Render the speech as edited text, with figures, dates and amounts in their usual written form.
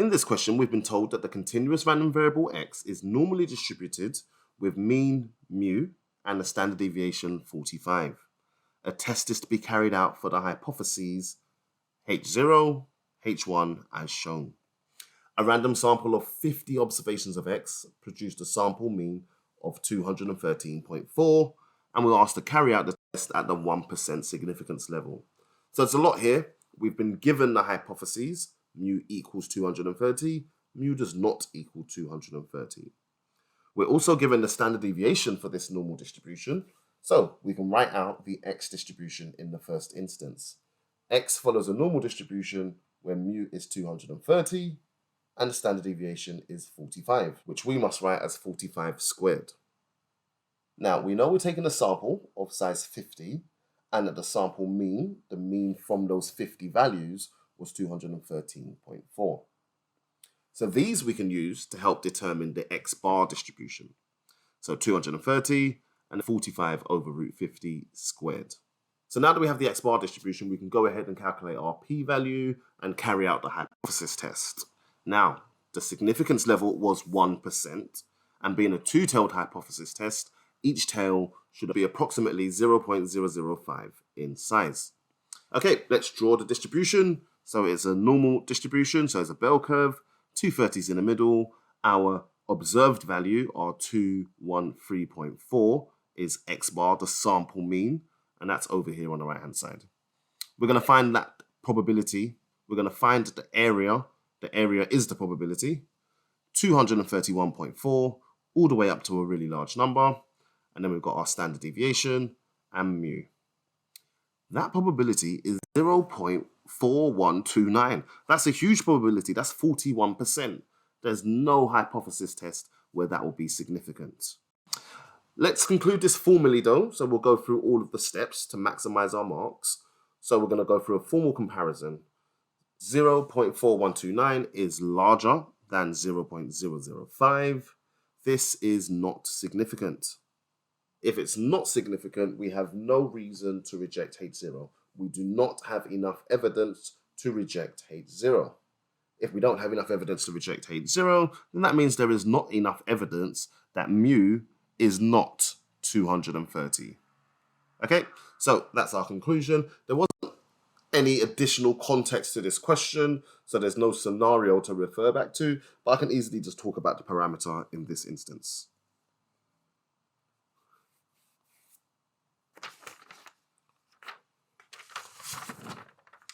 In this question, we've been told that the continuous random variable x is normally distributed with mean mu and a standard deviation 45. A test is to be carried out for the hypotheses H0, H1 as shown. A random sample of 50 observations of x produced a sample mean of 213.4, and we're asked to carry out the test at the 1% significance level. So it's a lot here. We've been given the hypotheses, mu equals 230, mu does not equal 230. We're also given the standard deviation for this normal distribution, so we can write out the x distribution in the first instance. X follows a normal distribution where mu is 230 and the standard deviation is 45, which we must write as 45 squared. Now, we know we're taking a sample of size 50 and that the sample mean, the mean from those 50 values, was 213.4. So these we can use to help determine the x bar distribution. So 230 and 45 over root 50 squared. So now that we have the x bar distribution, we can go ahead and calculate our p-value and carry out the hypothesis test. Now, the significance level was 1%, and being a two-tailed hypothesis test, each tail should be approximately 0.005 in size. Okay, let's draw the distribution. So it's a normal distribution, so it's a bell curve, 230s in the middle. Our observed value, our 213.4, is x bar, the sample mean, and that's over here on the right-hand side. We're going to find that probability. We're going to find the area. The area is the probability, 231.4, all the way up to a really large number. And then we've got our standard deviation and mu. That probability is 0.4129. That's a huge probability. That's 41%. There's no hypothesis test where that will be significant. Let's conclude this formally though. So we'll go through all of the steps to maximize our marks. So we're going to go through a formal comparison. 0.4129 is larger than 0.005. This is not significant. If it's not significant, we have no reason to reject H0. We do not have enough evidence to reject H0. If we don't have enough evidence to reject H0, then that means there is not enough evidence that mu is not 230. Okay, so that's our conclusion. There wasn't any additional context to this question, so there's no scenario to refer back to, but I can easily just talk about the parameter in this instance.